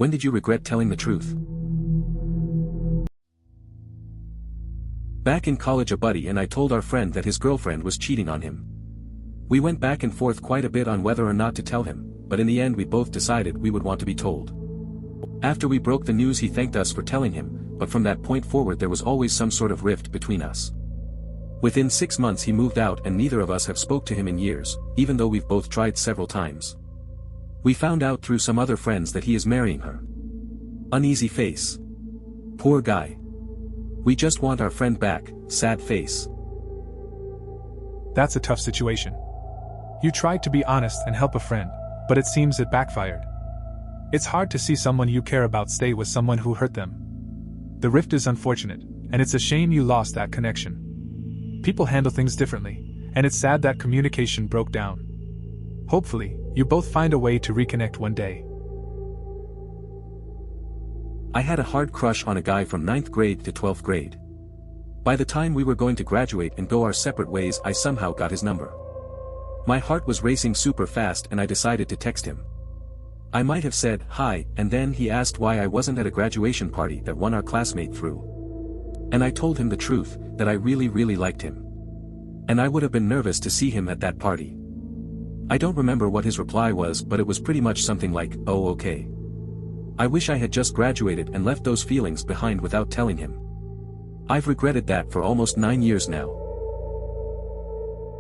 When did you regret telling the truth? Back in college, a buddy and I told our friend that his girlfriend was cheating on him. We went back and forth quite a bit on whether or not to tell him, but in the end we both decided we would want to be told. After we broke the news, he thanked us for telling him, but from that point forward there was always some sort of rift between us. Within 6 months he moved out and neither of us have spoke to him in years, even though we've both tried several times. We found out through some other friends that he is marrying her. Uneasy face. Poor guy. We just want our friend back, sad face. That's a tough situation. You tried to be honest and help a friend, but it seems it backfired. It's hard to see someone you care about stay with someone who hurt them. The rift is unfortunate, and it's a shame you lost that connection. People handle things differently, and it's sad that communication broke down. Hopefully, you both find a way to reconnect one day. I had a hard crush on a guy from 9th grade to 12th grade. By the time we were going to graduate and go our separate ways, I somehow got his number. My heart was racing super fast and I decided to text him. I might have said, "Hi," and then he asked why I wasn't at a graduation party that one our classmate threw. And I told him the truth, that I really liked him. And I would have been nervous to see him at that party. I don't remember what his reply was, but it was pretty much something like, "Oh, okay." I wish I had just graduated and left those feelings behind without telling him. I've regretted that for almost 9 years now.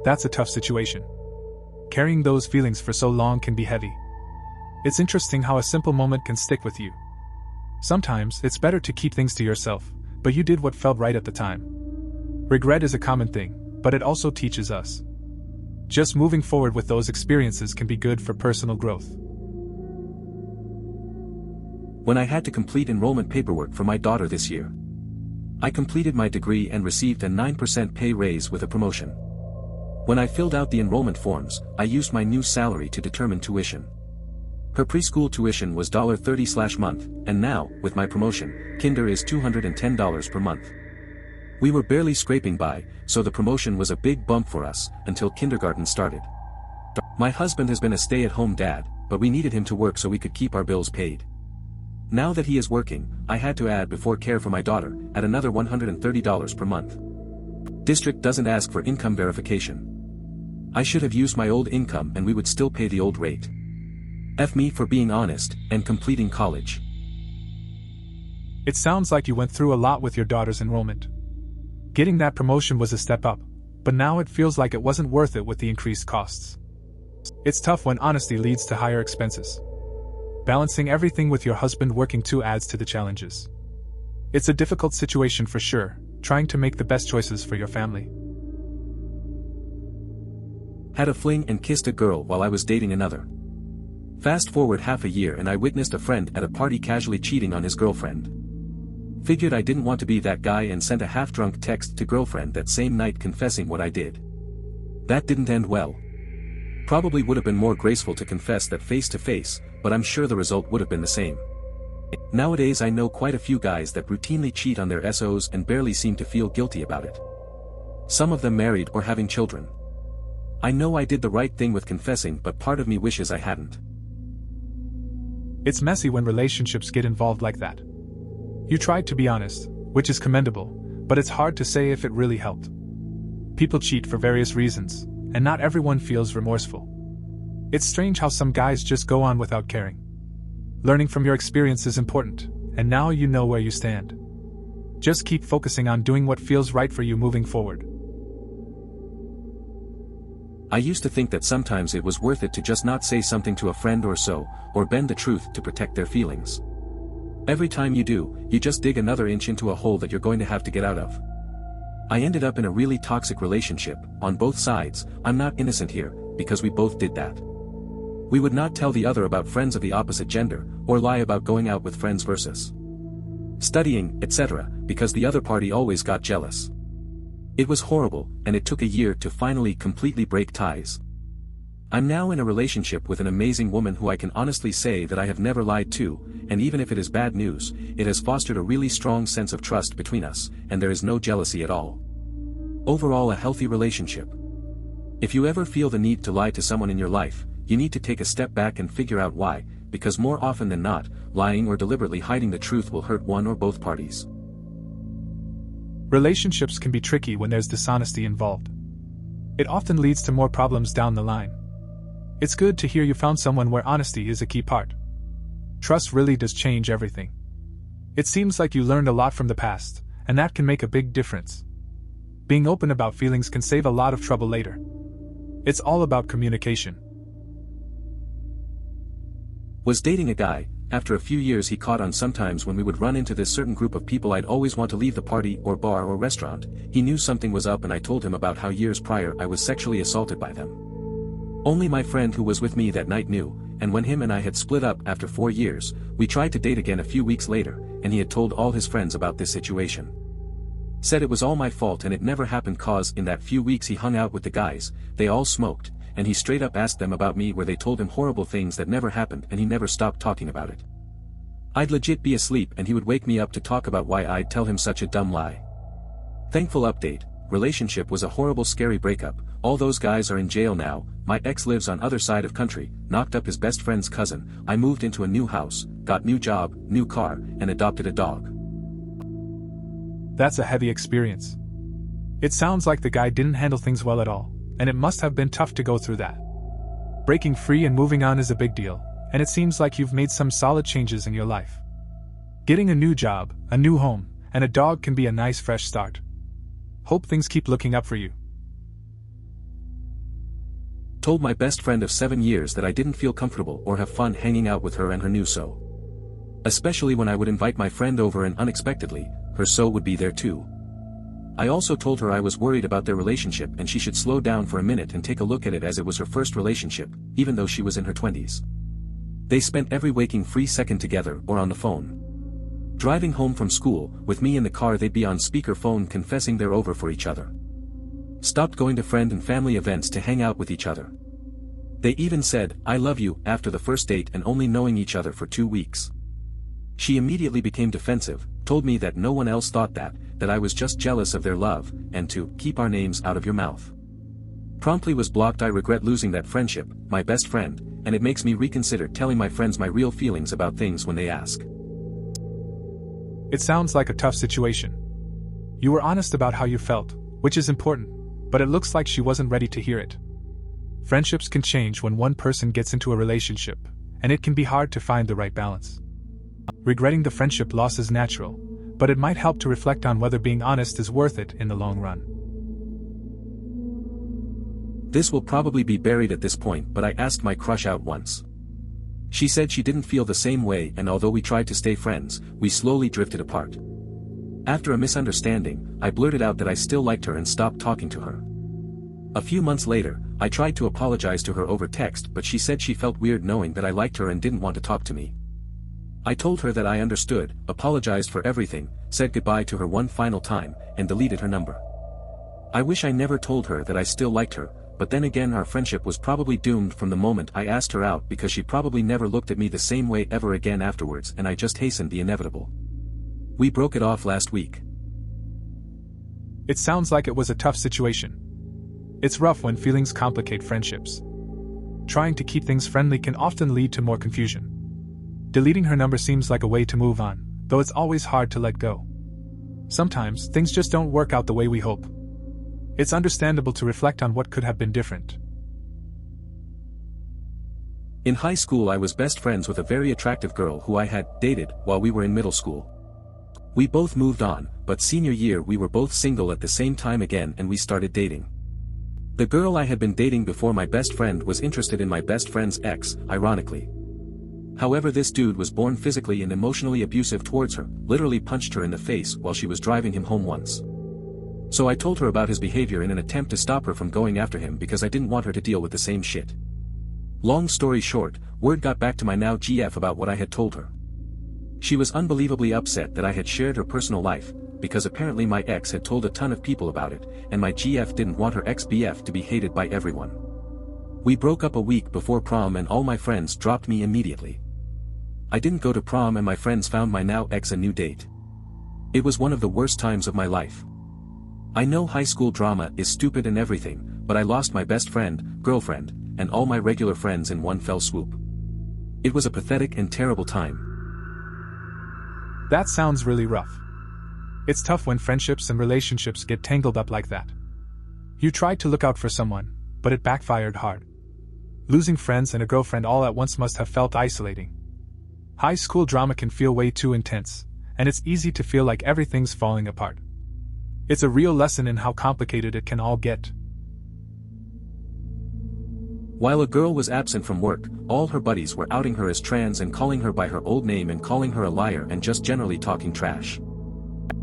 That's a tough situation. Carrying those feelings for so long can be heavy. It's interesting how a simple moment can stick with you. Sometimes it's better to keep things to yourself, but you did what felt right at the time. Regret is a common thing, but it also teaches us. Just moving forward with those experiences can be good for personal growth. When I had to complete enrollment paperwork for my daughter this year, I completed my degree and received a 9% pay raise with a promotion. When I filled out the enrollment forms, I used my new salary to determine tuition. Her preschool tuition was $30/month, and now, with my promotion, kinder is $210 per month. We were barely scraping by, so the promotion was a big bump for us, until kindergarten started. My husband has been a stay-at-home dad, but we needed him to work so we could keep our bills paid. Now that he is working, I had to add before care for my daughter, at another $130 per month. District doesn't ask for income verification. I should have used my old income and we would still pay the old rate. F me for being honest, and completing college. It sounds like you went through a lot with your daughter's enrollment. Getting that promotion was a step up, but now it feels like it wasn't worth it with the increased costs. It's tough when honesty leads to higher expenses. Balancing everything with your husband working too adds to the challenges. It's a difficult situation for sure, trying to make the best choices for your family. Had a fling and kissed a girl while I was dating another. Fast forward half a year and I witnessed a friend at a party casually cheating on his girlfriend. Figured I didn't want to be that guy and sent a half-drunk text to girlfriend that same night confessing what I did. That didn't end well. Probably would have been more graceful to confess that face to face, but I'm sure the result would have been the same. Nowadays I know quite a few guys that routinely cheat on their SOs and barely seem to feel guilty about it. Some of them married or having children. I know I did the right thing with confessing, but part of me wishes I hadn't. It's messy when relationships get involved like that. You tried to be honest, which is commendable, but it's hard to say if it really helped. People cheat for various reasons, and not everyone feels remorseful. It's strange how some guys just go on without caring. Learning from your experience is important, and now you know where you stand. Just keep focusing on doing what feels right for you moving forward. I used to think that sometimes it was worth it to just not say something to a friend or so, or bend the truth to protect their feelings. Every time you do, you just dig another inch into a hole that you're going to have to get out of. I ended up in a really toxic relationship, on both sides. I'm not innocent here, because we both did that. We would not tell the other about friends of the opposite gender, or lie about going out with friends versus studying, etc., because the other party always got jealous. It was horrible, and it took a year to finally completely break ties. I'm now in a relationship with an amazing woman who I can honestly say that I have never lied to, and even if it is bad news, it has fostered a really strong sense of trust between us, and there is no jealousy at all. Overall, a healthy relationship. If you ever feel the need to lie to someone in your life, you need to take a step back and figure out why, because more often than not, lying or deliberately hiding the truth will hurt one or both parties. Relationships can be tricky when there's dishonesty involved. It often leads to more problems down the line. It's good to hear you found someone where honesty is a key part. Trust really does change everything. It seems like you learned a lot from the past, and that can make a big difference. Being open about feelings can save a lot of trouble later. It's all about communication. Was dating a guy. After a few years he caught on sometimes when we would run into this certain group of people I'd always want to leave the party or bar or restaurant. He knew something was up and I told him about how years prior I was sexually assaulted by them. Only my friend who was with me that night knew, and when him and I had split up after 4 years, we tried to date again a few weeks later, and he had told all his friends about this situation. Said it was all my fault and it never happened cause in that few weeks he hung out with the guys, they all smoked, and he straight up asked them about me where they told him horrible things that never happened and he never stopped talking about it. I'd legit be asleep and he would wake me up to talk about why I'd tell him such a dumb lie. Thankful update, relationship was a horrible scary breakup, all those guys are in jail now, my ex lives on other side of country, knocked up his best friend's cousin, I moved into a new house, got new job, new car, and adopted a dog. That's a heavy experience. It sounds like the guy didn't handle things well at all, and it must have been tough to go through that. Breaking free and moving on is a big deal, and it seems like you've made some solid changes in your life. Getting a new job, a new home, and a dog can be a nice fresh start. Hope things keep looking up for you. Told my best friend of 7 years that I didn't feel comfortable or have fun hanging out with her and her new so. Especially when I would invite my friend over and unexpectedly, her so would be there too. I also told her I was worried about their relationship and she should slow down for a minute and take a look at it as it was her first relationship, even though she was in her 20s. They spent every waking free second together or on the phone. Driving home from school, with me in the car they'd be on speakerphone confessing they're over for each other. Stopped going to friend and family events to hang out with each other. They even said, "I love you," after the first date and only knowing each other for 2 weeks. She immediately became defensive, told me that no one else thought that I was just jealous of their love, and to keep our names out of your mouth. Promptly was blocked. I regret losing that friendship, my best friend, and it makes me reconsider telling my friends my real feelings about things when they ask. It sounds like a tough situation. You were honest about how you felt, which is important, but it looks like she wasn't ready to hear it. Friendships can change when one person gets into a relationship, and it can be hard to find the right balance. Regretting the friendship loss is natural, but it might help to reflect on whether being honest is worth it in the long run. This will probably be buried at this point, but I asked my crush out once. She said she didn't feel the same way, and although we tried to stay friends, we slowly drifted apart. After a misunderstanding, I blurted out that I still liked her and stopped talking to her. A few months later, I tried to apologize to her over text, but she said she felt weird knowing that I liked her and didn't want to talk to me. I told her that I understood, apologized for everything, said goodbye to her one final time, and deleted her number. I wish I never told her that I still liked her, but then again our friendship was probably doomed from the moment I asked her out because she probably never looked at me the same way ever again afterwards, and I just hastened the inevitable. We broke it off last week. It sounds like it was a tough situation. It's rough when feelings complicate friendships. Trying to keep things friendly can often lead to more confusion. Deleting her number seems like a way to move on, though it's always hard to let go. Sometimes, things just don't work out the way we hope. It's understandable to reflect on what could have been different. In high school I was best friends with a very attractive girl who I had dated while we were in middle school. We both moved on, but senior year we were both single at the same time again and we started dating. The girl I had been dating before my best friend was interested in my best friend's ex, ironically. However, this dude was born physically and emotionally abusive towards her, literally punched her in the face while she was driving him home once. So I told her about his behavior in an attempt to stop her from going after him because I didn't want her to deal with the same shit. Long story short, word got back to my now GF about what I had told her. She was unbelievably upset that I had shared her personal life, because apparently my ex had told a ton of people about it, and my GF didn't want her ex-BF to be hated by everyone. We broke up a week before prom and all my friends dropped me immediately. I didn't go to prom and my friends found my now ex a new date. It was one of the worst times of my life. I know high school drama is stupid and everything, but I lost my best friend, girlfriend, and all my regular friends in one fell swoop. It was a pathetic and terrible time. That sounds really rough. It's tough when friendships and relationships get tangled up like that. You tried to look out for someone, but it backfired hard. Losing friends and a girlfriend all at once must have felt isolating. High school drama can feel way too intense, and it's easy to feel like everything's falling apart. It's a real lesson in how complicated it can all get. While a girl was absent from work, all her buddies were outing her as trans and calling her by her old name and calling her a liar and just generally talking trash.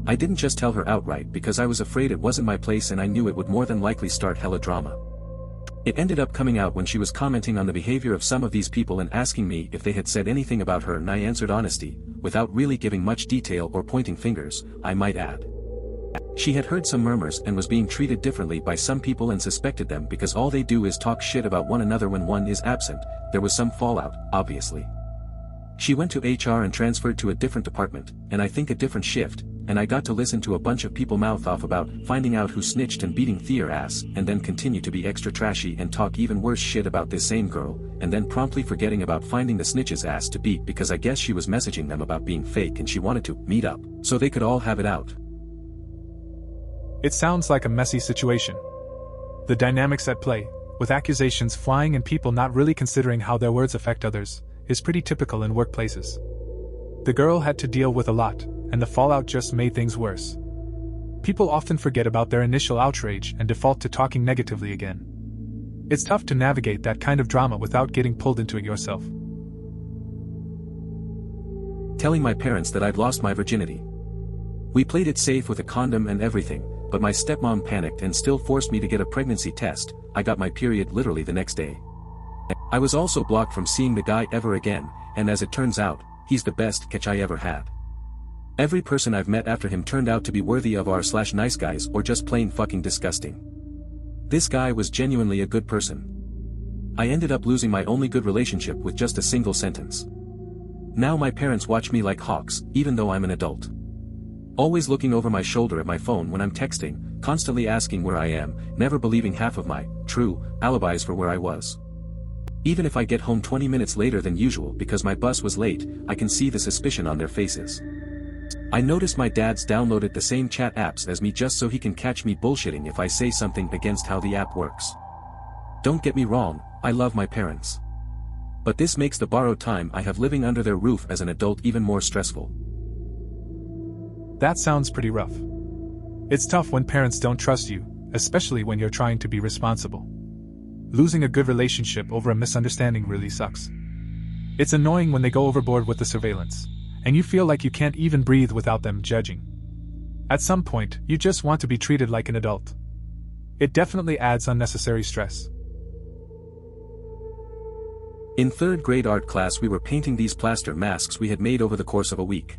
I didn't just tell her outright because I was afraid it wasn't my place and I knew it would more than likely start hella drama. It ended up coming out when she was commenting on the behavior of some of these people and asking me if they had said anything about her, and I answered honesty, without really giving much detail or pointing fingers, I might add. She had heard some murmurs and was being treated differently by some people and suspected them because all they do is talk shit about one another when one is absent. There was some fallout, obviously. She went to HR and transferred to a different department, and I think a different shift, and I got to listen to a bunch of people mouth off about finding out who snitched and beating their ass, and then continue to be extra trashy and talk even worse shit about this same girl, and then promptly forgetting about finding the snitch's ass to beat because I guess she was messaging them about being fake and she wanted to meet up, so they could all have it out. It sounds like a messy situation. The dynamics at play, with accusations flying and people not really considering how their words affect others, is pretty typical in workplaces. The girl had to deal with a lot, and the fallout just made things worse. People often forget about their initial outrage and default to talking negatively again. It's tough to navigate that kind of drama without getting pulled into it yourself. Telling my parents that I'd lost my virginity. We played it safe with a condom and everything, but my stepmom panicked and still forced me to get a pregnancy test. I got my period literally the next day. I was also blocked from seeing the guy ever again, and as it turns out, he's the best catch I ever had. Every person I've met after him turned out to be worthy of r/nice guys or just plain fucking disgusting. This guy was genuinely a good person. I ended up losing my only good relationship with just a single sentence. Now my parents watch me like hawks, even though I'm an adult. Always looking over my shoulder at my phone when I'm texting, constantly asking where I am, never believing half of my true alibis for where I was. Even if I get home 20 minutes later than usual because my bus was late, I can see the suspicion on their faces. I noticed my dad's downloaded the same chat apps as me just so he can catch me bullshitting if I say something against how the app works. Don't get me wrong, I love my parents. But this makes the borrowed time I have living under their roof as an adult even more stressful. That sounds pretty rough. It's tough when parents don't trust you, especially when you're trying to be responsible. Losing a good relationship over a misunderstanding really sucks. It's annoying when they go overboard with the surveillance, and you feel like you can't even breathe without them judging. At some point, you just want to be treated like an adult. It definitely adds unnecessary stress. In third grade art class we were painting these plaster masks we had made over the course of a week.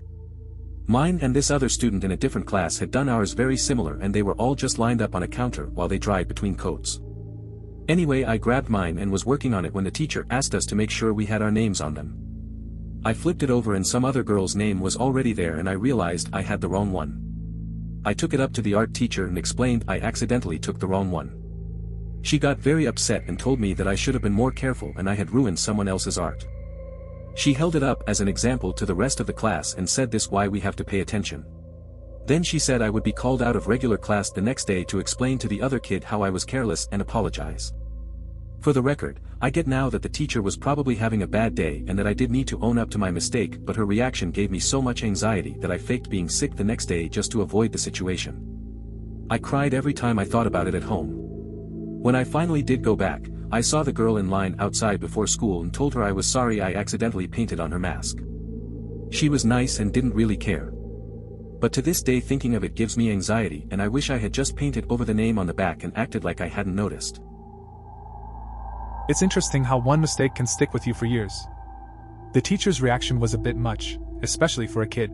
Mine and this other student in a different class had done ours very similar, and they were all just lined up on a counter while they dried between coats. Anyway, I grabbed mine and was working on it when the teacher asked us to make sure we had our names on them. I flipped it over and some other girl's name was already there and I realized I had the wrong one. I took it up to the art teacher and explained I accidentally took the wrong one. She got very upset and told me that I should have been more careful and I had ruined someone else's art. She held it up as an example to the rest of the class and said this why we have to pay attention. Then she said I would be called out of regular class the next day to explain to the other kid how I was careless and apologize. For the record, I get now that the teacher was probably having a bad day and that I did need to own up to my mistake, but her reaction gave me so much anxiety that I faked being sick the next day just to avoid the situation. I cried every time I thought about it at home. When I finally did go back, I saw the girl in line outside before school and told her I was sorry I accidentally painted on her mask. She was nice and didn't really care. But to this day thinking of it gives me anxiety and I wish I had just painted over the name on the back and acted like I hadn't noticed. It's interesting how one mistake can stick with you for years. The teacher's reaction was a bit much, especially for a kid.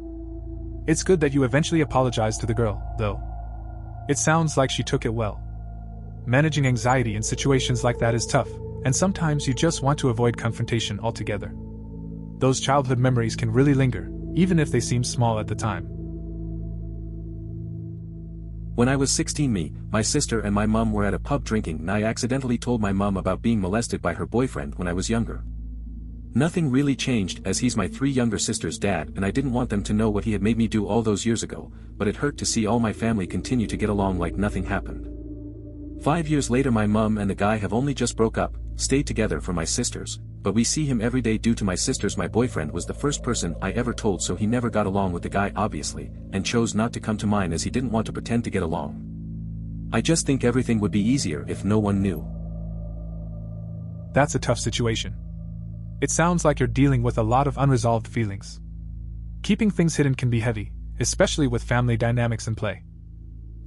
It's good that you eventually apologized to the girl, though. It sounds like she took it well. Managing anxiety in situations like that is tough, and sometimes you just want to avoid confrontation altogether. Those childhood memories can really linger, even if they seem small at the time. When I was 16, my sister and my mom were at a pub drinking and I accidentally told my mom about being molested by her boyfriend when I was younger. Nothing really changed as he's my 3 younger sisters' dad and I didn't want them to know what he had made me do all those years ago, but it hurt to see all my family continue to get along like nothing happened. 5 years later my mum and the guy have only just broke up, stayed together for my sisters, but we see him every day due to my sisters. My boyfriend was the first person I ever told, so he never got along with the guy obviously, and chose not to come to mine as he didn't want to pretend to get along. I just think everything would be easier if no one knew. That's a tough situation. It sounds like you're dealing with a lot of unresolved feelings. Keeping things hidden can be heavy, especially with family dynamics in play.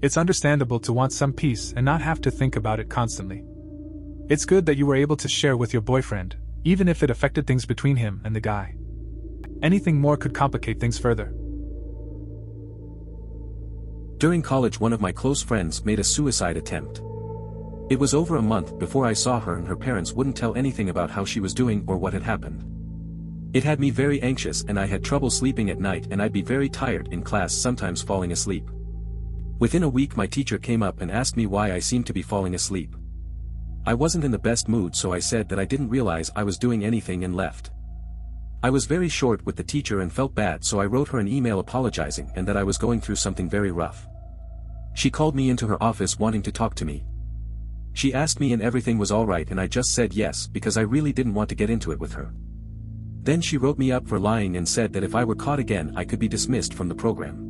It's understandable to want some peace and not have to think about it constantly. It's good that you were able to share with your boyfriend, even if it affected things between him and the guy. Anything more could complicate things further. During college, one of my close friends made a suicide attempt. It was over a month before I saw her and her parents wouldn't tell anything about how she was doing or what had happened. It had me very anxious and I had trouble sleeping at night and I'd be very tired in class, sometimes falling asleep. Within a week my teacher came up and asked me why I seemed to be falling asleep. I wasn't in the best mood, so I said that I didn't realize I was doing anything and left. I was very short with the teacher and felt bad, so I wrote her an email apologizing and that I was going through something very rough. She called me into her office wanting to talk to me. She asked me and everything was alright and I just said yes because I really didn't want to get into it with her. Then she wrote me up for lying and said that if I were caught again I could be dismissed from the program.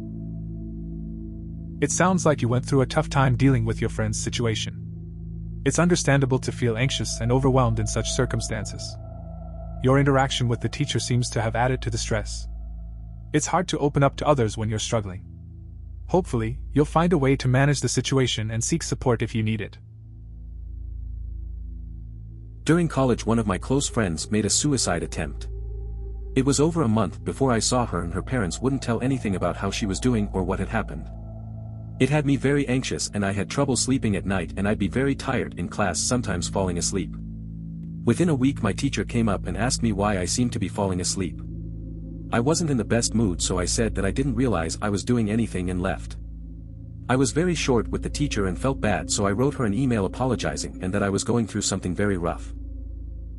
It sounds like you went through a tough time dealing with your friend's situation. It's understandable to feel anxious and overwhelmed in such circumstances. Your interaction with the teacher seems to have added to the stress. It's hard to open up to others when you're struggling. Hopefully, you'll find a way to manage the situation and seek support if you need it. During college, one of my close friends made a suicide attempt. It was over a month before I saw her and her parents wouldn't tell anything about how she was doing or what had happened. It had me very anxious and I had trouble sleeping at night and I'd be very tired in class, sometimes falling asleep. Within a week my teacher came up and asked me why I seemed to be falling asleep. I wasn't in the best mood, so I said that I didn't realize I was doing anything and left. I was very short with the teacher and felt bad, so I wrote her an email apologizing and that I was going through something very rough.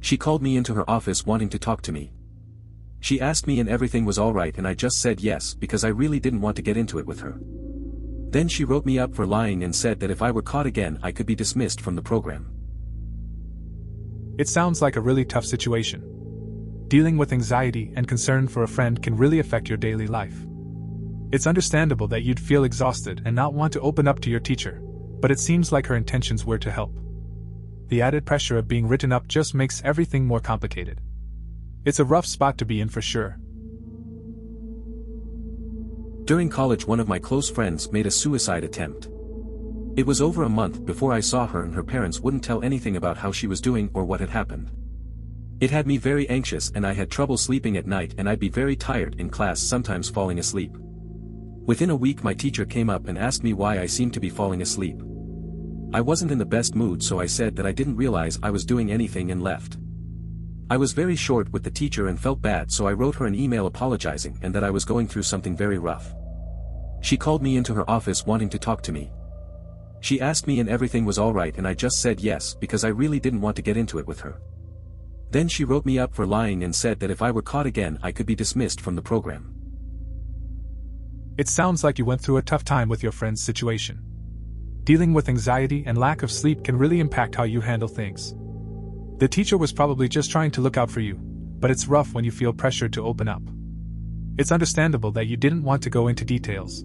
She called me into her office wanting to talk to me. She asked me and everything was alright and I just said yes because I really didn't want to get into it with her. Then she wrote me up for lying and said that if I were caught again I could be dismissed from the program. It sounds like a really tough situation. Dealing with anxiety and concern for a friend can really affect your daily life. It's understandable that you'd feel exhausted and not want to open up to your teacher, but it seems like her intentions were to help. The added pressure of being written up just makes everything more complicated. It's a rough spot to be in for sure. During college, one of my close friends made a suicide attempt. It was over a month before I saw her and her parents wouldn't tell anything about how she was doing or what had happened. It had me very anxious and I had trouble sleeping at night and I'd be very tired in class, sometimes falling asleep. Within a week my teacher came up and asked me why I seemed to be falling asleep. I wasn't in the best mood, so I said that I didn't realize I was doing anything and left. I was very short with the teacher and felt bad, so I wrote her an email apologizing and that I was going through something very rough. She called me into her office wanting to talk to me. She asked me and everything was alright and I just said yes because I really didn't want to get into it with her. Then she wrote me up for lying and said that if I were caught again I could be dismissed from the program. It sounds like you went through a tough time with your friend's situation. Dealing with anxiety and lack of sleep can really impact how you handle things. The teacher was probably just trying to look out for you, but it's rough when you feel pressured to open up. It's understandable that you didn't want to go into details.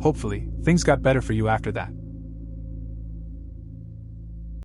Hopefully, things got better for you after that.